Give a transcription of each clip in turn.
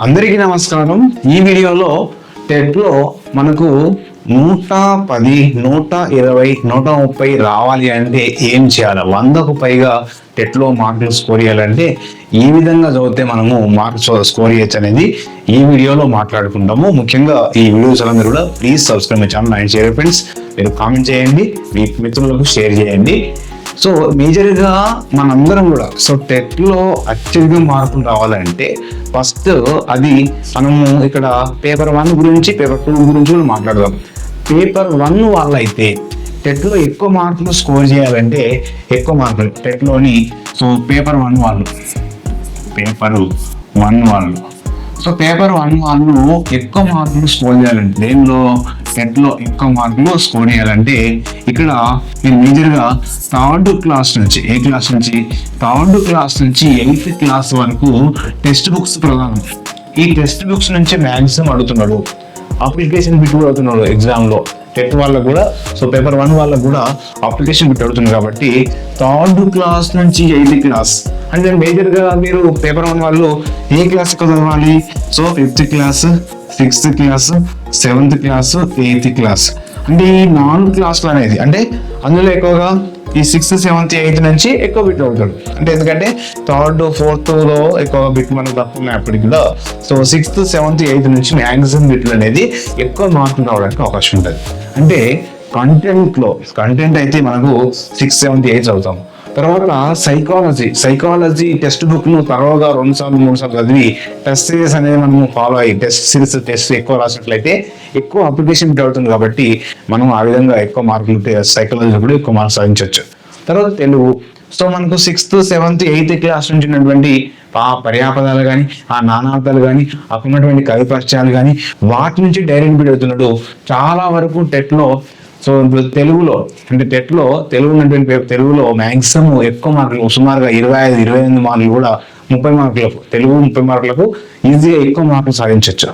అందరికీ నమస్కారం. ఈ వీడియోలో టెట్లో మనకు 110, 120, 130 రావాలి అంటే ఏం చేయాలి? 100కు పైగా టెట్లో మార్కులు స్కోర్ చేయాలంటే ఈ విధంగా చదివితే మనము మార్క్స్ స్కోర్ చేయొచ్చు అనేది ఈ వీడియోలో మాట్లాడుకుంటాము. ముఖ్యంగా ఈ వీడియోస్ అలా మీరు కూడా please subscribe my channel and share friends. మీరు కామెంట్ చేయండి, మీ మిత్రులకు షేర్ చేయండి. సో మేజర్గా మనందరం కూడా టెట్లో అత్యధిక మార్కులు రావాలంటే ఫస్ట్ అది మనము ఇక్కడ పేపర్ 1 గురించి, పేపర్ 2 గురించి కూడా మాట్లాడదాం. పేపర్ 1 వాళ్ళైతే టెట్లో ఎక్కువ మార్కులు స్కోర్ చేయాలంటే ఎక్కువ మార్కులు టెట్లోని పేపర్ 1 వాళ్ళు పేపర్ 1 వాళ్ళు ఎక్కువ మార్కులు స్కోర్ చేయాలంటే దేనిలో టెట్లో ఎక్కువ మార్కులు స్కోర్ చేయాలంటే ఇక్కడ నేను మేజర్గా థర్డ్ క్లాస్ నుంచి 8th క్లాస్ వరకు టెక్స్ట్ బుక్స్ ప్రధానం. ఈ టెక్స్ట్ బుక్స్ నుంచి మ్యాక్సిమం అడుగుతున్నాడు, అప్లికేషన్ బిట్ కూడా అడుగుతున్నాడు ఎగ్జామ్లో. టెట్ వాళ్ళకు కూడా పేపర్ 1 వాళ్ళకు కూడా అప్లికేషన్ బిట్ అడుగుతుంది. కాబట్టి థర్డ్ క్లాస్ నుంచి 8th క్లాస్ అంటే మేజర్గా మీరు పేపర్ 1 వాళ్ళు ఏ క్లాస్ ఎక్కువ చదవాలి? 5th class, 6th class, 7th class, 8th class అంటే ఈ 4 క్లాసులు అనేది అంటే అందులో ఎక్కువగా ఈ 6th, 7th, 8th నుంచి ఎక్కువ బిట్ అవుతాడు. అంటే ఎందుకంటే 3rd, 4thలో ఎక్కువ బిట్ మనకు తక్కువ ఉన్నాయి అప్పటికి కూడా. 6th, 7th, 8th నుంచి మ్యాక్సిమం బిట్లు అనేది ఎక్కువ మార్కులు రావడానికి అవకాశం ఉంటుంది. అంటే కంటెంట్ అయితే మనకు 6th, 7th, 8th చదువుతాం. తర్వాత సైకాలజీ టెక్స్ట్ బుక్ ను తరచుగా 2 సార్లు 3 సార్లు చదివి టెస్ట్ సిరీస్ అనేది మనం ఫాలో అయ్యి టెస్ట్ ఎక్కువ రాసినట్లయితే ఎక్కువ అప్లికేషన్ బిట్ అవుతుంది. కాబట్టి మనం ఆ విధంగా ఎక్కువ మార్కులు సైకాలజీ కూడా ఎక్కువ మార్క్స్ సాధించవచ్చు. తర్వాత తెలుగు మనకు 6th, 7th, 8th క్లాస్ నుంచి ఉన్నటువంటి ఆ పర్యాపదాలు కానీ, ఆ నానార్థాలు కానీ, అక్కడ ఉన్నటువంటి కవి పరిచయాలు కానీ వాటి నుంచి డైరెక్ట్ బిట్ అవుతున్నాడు. చాలా వరకు టెట్లో తెలుగులో అంటే టెట్లో తెలుగులో మ్యాక్సిమం ఎక్కువ మార్కులు సుమారుగా 25, 28 మార్కులు కూడా 30 మార్కులకు తెలుగు 30 మార్కులకు ఈజీగా ఎక్కువ మార్కులు సాధించవచ్చు.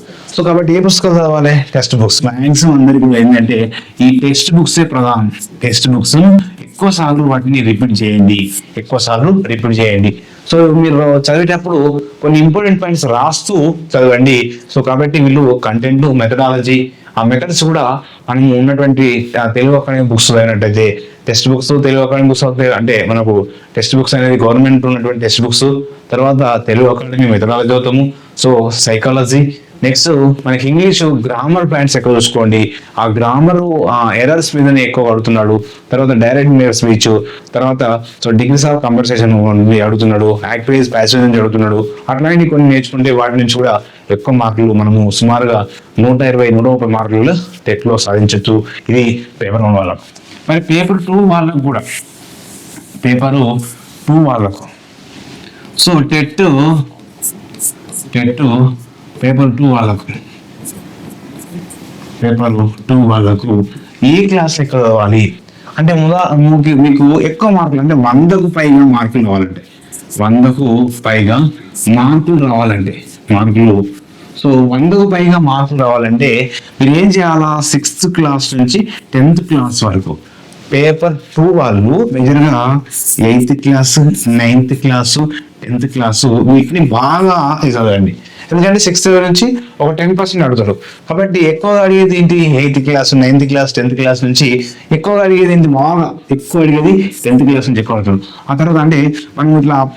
కాబట్టి ఏ పుస్తకాలు చదవాలి? Text books. మ్యాక్సిమం అందరికీ ఏంటంటే ఈ టెక్స్ట్ బుక్సే ప్రధానం. టెక్స్ట్ బుక్స్ ఎక్కువ సార్లు వాటిని రిపీట్ చేయండి. మీరు చదివేటప్పుడు కొన్ని ఇంపార్టెంట్ పాయింట్స్ రాస్తూ చదవండి. కాబట్టి వీళ్ళు కంటెంట్, మెథడాలజీ, ఆ మెథడ్స్ కూడా మనం ఉన్నటువంటి తెలుగు అకాడమీ బుక్స్ అయినట్టయితే text books, Telugu academy books అంటే మనకు టెక్స్ట్ బుక్స్ అనేది గవర్నమెంట్ ఉన్నటువంటి టెక్స్ట్ బుక్స్, తర్వాత తెలుగు అకాడమీ మెథడాలజీ అవుతాము. సైకాలజీ, నెక్స్ట్ మనకి ఇంగ్లీష్ గ్రామర్ పాయింట్స్ ఎక్కువ చూసుకోండి. ఆ గ్రామర్ ఎర్రర్స్ మీదనే ఎక్కువ అడుగుతున్నాడు. తర్వాత డైరెక్ట్ మేయర్ స్పీచ్, తర్వాత డిగ్రీస్ ఆఫ్ కన్వర్సేషన్ అడుగుతున్నాడు, యాక్టివ్ ప్యాసేజ్ నుంచి అడుగుతున్నాడు. అట్లాంటి కొన్ని నేర్చుకుంటే వాటి నుంచి కూడా ఎక్కువ మార్కులు మనము సుమారుగా 120, 130 మార్కులు టెట్లో సాధించవచ్చు. ఇది పేపర్ 1 వాళ్ళకు. మరి పేపర్ 2 వాళ్ళకు కూడా పేపర్ 2 వాళ్ళకు టెట్ పేపర్ 2 వాళ్ళకు ఏ క్లాస్ ఎక్కడ కావాలి అంటే మీకు ఎక్కువ మార్కులు అంటే 100కు పైగా మార్కులు కావాలంటే 100కు పైగా మార్కులు రావాలంటే 100కు పైగా మార్కులు రావాలంటే మీరు ఏం చేయాలా? 6th క్లాస్ నుంచి 10th క్లాస్ వరకు పేపర్ 2 వాళ్ళు మెజర్గా 8th class, 9th class, 10th class వీటిని బాగా చదవండి. ఎందుకంటే 6th నుంచి ఒక 10% అడుగుతారు. కాబట్టి ఎక్కువగా అడిగేది ఏంటి? 8th class, 9th class, 10th class నుంచి ఎక్కువగా అడిగేది ఏంటి? బాగా ఎక్కువ అడిగేది 10th క్లాస్ నుంచి ఎక్కువ అడుగుతారు. ఆ తర్వాత అంటే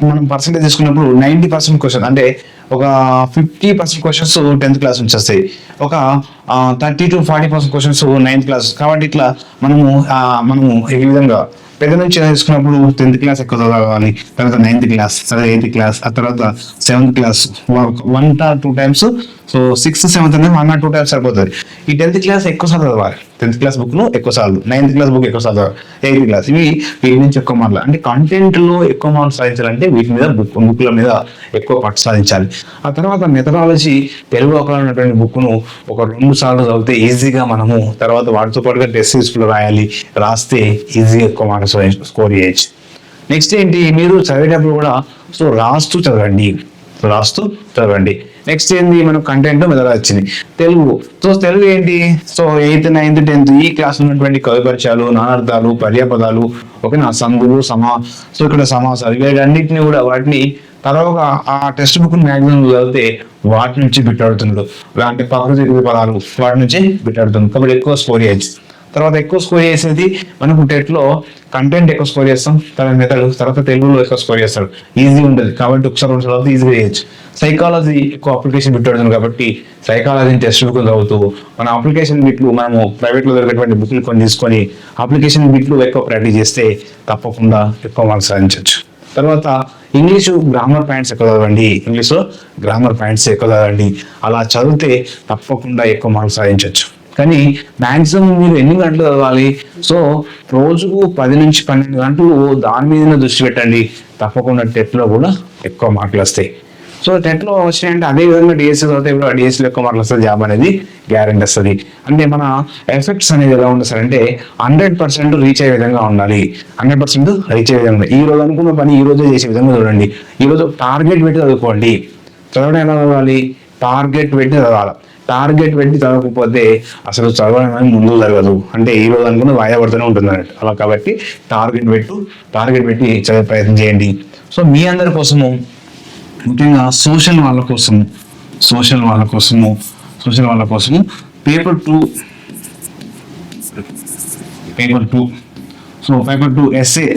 మనం పర్సెంటేజ్ తీసుకున్నప్పుడు 90% క్వశ్చన్ అంటే ఒక 50% క్వశ్చన్స్ 10th క్లాస్ నుంచి వస్తాయి, ఒక 30 to 40% క్వశ్చన్స్ 9th క్లాస్. కాబట్టి ఇట్లా మనము ఈ విధంగా పెద్ద నుంచి తీసుకున్నప్పుడు 10th క్లాస్ ఎక్కువ చదవాలి, తర్వాత 9th క్లాస్, తర్వాత 8th క్లాస్, ఆ తర్వాత 7th class 1 or 2 times. 6th, 7th అనేది 1 or 2 times సరిపోతుంది. ఈ 10th క్లాస్ ఎక్కువ సార్లు చదవాలి. 10th క్లాస్ బుక్ ను ఎక్కువ సార్లు, 9th క్లాస్ బుక్ ఎక్కువ సార్లు, 8th క్లాస్ వీటి నుంచి ఎక్కువ మార్కులు అంటే కంటెంట్ లో ఎక్కువ మార్క్స్ సాధించాలంటే వీటి మీద బుక్ల మీద ఎక్కువ పట్టు సాధించాలి. ఆ తర్వాత మెథడాలజీ తెలుగు ఉన్నటువంటి బుక్ ను ఒక 2 సార్లు చదివితే ఈజీగా మనము తర్వాత వాటితో పాటుగా టెస్ట్ సిరీస్ రాస్తే ఈజీగా ఎక్కువ మార్క్స్ స్కోర్ చేయొచ్చు. నెక్స్ట్ ఏంటి? మీరు చదివేటప్పుడు కూడా రాస్తూ చదవండి. నెక్స్ట్ ఏంది? మనకు కంటెంట్ మెథడ్ వచ్చింది తెలుగు. తెలుగు ఏంటి? 8th, 9th, 10th ఈ క్లాస్ ఉన్నటువంటి కవి పరిచయాలు, నానార్థాలు, పర్యాపదాలు, ఓకేనా, సందులు, ఇక్కడ సమాసాలు వీటన్నిటిని కూడా వాటిని తర్వాత ఆ టెక్స్ట్ బుక్ మ్యాక్సిమం చదివితే వాటి నుంచి బిట్ అడుగుతున్నాడు, అంటే ప్రకృతి పదాలు వాటి నుంచి బిట్ అడుగుతుంది కాబట్టి ఎక్కువ స్కోర్ చేయొచ్చు. తర్వాత ఎక్కువ స్కోర్ చేసేది మనకు టెట్లో కంటెంట్ ఎక్కువ స్కోర్ చేస్తాం, తర్వాత మెథడ్, తర్వాత తెలుగులో ఎక్కువ స్కోర్ చేస్తాడు, ఈజీ ఉంటుంది కాబట్టి ఒకసారి రెండు సార్లు ఈజీగా చేయొచ్చు. సైకాలజీ ఎక్కువ అప్లికేషన్ బిట్ అడుగుతుంది కాబట్టి సైకాలజీ టెక్స్ట్ బుక్ చదువుతూ మన అప్లికేషన్ బిట్లు మనము ప్రైవేట్లో దొరికేటువంటి బుక్లు కొన్ని తీసుకొని అప్లికేషన్ బిట్లు ఎక్కువ ప్రాక్టీస్ చేస్తే తప్పకుండా ఎక్కువ మార్క్స్ సాధించవచ్చు. తర్వాత ఇంగ్లీషు గ్రామర్ పాయింట్స్ ఎక్కువ చదవండి, ఇంగ్లీష్లో గ్రామర్ పాయింట్స్ ఎక్కువ చదవండి. అలా చదివితే తప్పకుండా ఎక్కువ మార్క్స్ సాధించవచ్చు. కానీ మ్యాక్సిమం మీరు ఎన్ని గంటలు చదవాలి? సో రోజుకు 10 నుంచి 12 గంటలు దాని మీదనే దృష్టి పెట్టండి, తప్పకుండా టెట్లో కూడా ఎక్కువ మార్కులు వస్తాయి. సో టెట్లో వచ్చినాయంటే అదే విధంగా డిఎస్సీ చదివితే కూడా డిఎస్సీలో ఎక్కువ మార్కులు వస్తుంది, జాబ్ అనేది గ్యారెంటీ వస్తుంది. అంటే మన ఎఫెక్ట్స్ అనేది ఎలా ఉంటుంది సార్ అంటే 100% రీచ్ అయ్యే విధంగా ఉండాలి, 100% రీచ్ అయ్యే విధంగా. ఈ రోజు అనుకున్న పని ఈ రోజే చేసే విధంగా చూడండి. ఈరోజు టార్గెట్ పెట్టి చదువుకోండి. చదవడం ఎలా చదవాలి? టార్గెట్ పెట్టి చదవాలి. టార్గెట్ పెట్టి చదవకపోతే అసలు చదవడం అనేది ముందుకు జరగదు, అంటే ఈ రోజు అనుకున్న వాయిదా పడుతూనే ఉంటుంది అన్నట్టు. అలా కాబట్టి టార్గెట్ పెట్టి చదివే ప్రయత్నం చేయండి. సో మీ అందరి కోసము, ముఖ్యంగా సోషల్ వాళ్ళ కోసము పేపర్ 2 సో పేపర్ 2 ఎస్ఏ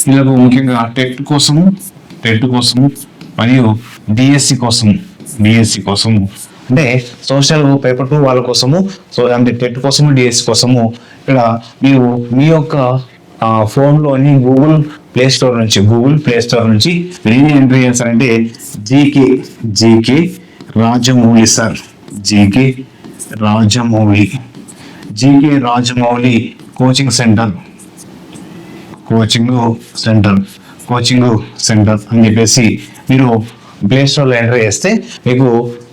వీళ్ళకు ముఖ్యంగా టెట్ కోసము మరియు డిఎస్సి కోసము అంటే సోషల్ పేపర్ 2 వాళ్ళ కోసము, సో అంటే టెట్ కోసము డిఎస్సి కోసము ఇక్కడ మీరు మీ యొక్క ఫోన్లోని గూగుల్ ప్లే స్టోర్ నుంచి మీరు ఎంట్రీ చేస్తారంటే GK Rajamouli sir, GK Rajamouli coaching centre అని చెప్పేసి మీరు ప్లే స్టోర్లో ఎంటర్ చేస్తే మీకు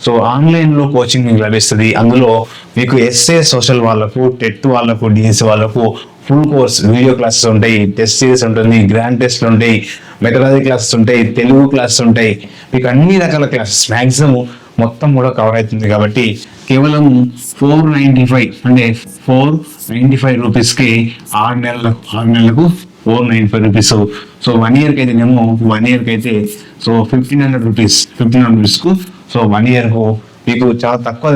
సో ఆన్లైన్లో కోచింగ్ మీకు లభిస్తుంది. అందులో మీకు ఎస్ఏ సోషల్ వాళ్ళకు, టెట్ వాళ్ళకు, డిఎస్సి వాళ్ళకు ఫుల్ కోర్స్ వీడియో క్లాసెస్ ఉంటాయి, టెస్ట్ సిరీస్ ఉంటుంది, గ్రాండ్ టెస్ట్లు ఉంటాయి, మెథడాలజీ క్లాసెస్ ఉంటాయి, తెలుగు క్లాసెస్ ఉంటాయి, మీకు అన్ని రకాల క్లాసెస్ మ్యాక్సిమం మొత్తం కూడా కవర్ అవుతుంది. కాబట్టి కేవలం 495 రూపీస్కి 6 నెలలకు 495 రూపీస్. సో 1 ఇయర్కి అయితే సో 1500 రూపీస్కు సో 1 ఇయర్కు మీకు చాలా తక్కువ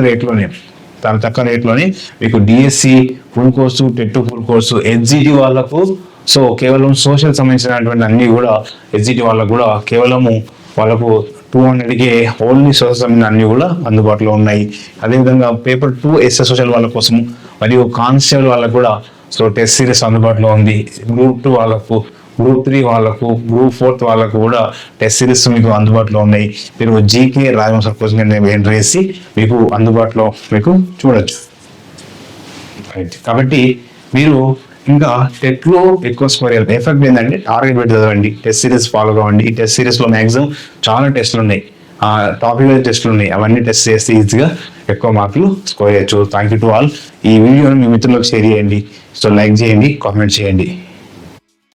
రేట్లోనే మీకు DSC full course, TET full course, SGT వాళ్ళకు సో కేవలం సోషల్ సంబంధించినటువంటి అన్ని కూడా ఎస్జిటి వాళ్ళకు కూడా కేవలము వాళ్ళకు 200కే ఓన్లీ సోషల్ సంబంధించిన అన్ని కూడా అందుబాటులో ఉన్నాయి. అదేవిధంగా పేపర్ 2 ఎస్ఎస్ సోషల్ వాళ్ళ కోసం మరియు కానిస్టేబుల్ వాళ్ళకు కూడా సో టెస్ట్ సిరీస్ అందుబాటులో ఉంది. గ్రూప్ 2 వాళ్ళకు, గ్రూప్ 3 వాళ్ళకు, గ్రూప్ 4 వాళ్ళకు కూడా టెస్ట్ సిరీస్ మీకు అందుబాటులో ఉన్నాయి. మీరు జీకే రాజమౌళి సార్ కోసం ఎంటర్ చేసి మీకు అందుబాటులో మీకు చూడొచ్చు. కాబట్టి మీరు ఇంకా టెట్లో ఎక్కువ స్కోర్ చేయాలి. ఎఫెక్ట్ ఏంటంటే టార్గెట్ పెట్టి చదవండి, టెస్ట్ సిరీస్ ఫాలో కావండి. ఈ టెస్ట్ సిరీస్లో మ్యాక్సిమం చాలా టెస్టులు ఉన్నాయి, టాపిక్ టెస్టులు ఉన్నాయి, అవన్నీ టెస్ట్ చేస్తే ఈజీగా ఎక్కువ మార్కులు స్కోర్ చేయొచ్చు. Thank you to all. ఈ వీడియోని మీ మిత్రులకు షేర్ చేయండి, సో లైక్ చేయండి, కామెంట్ చేయండి.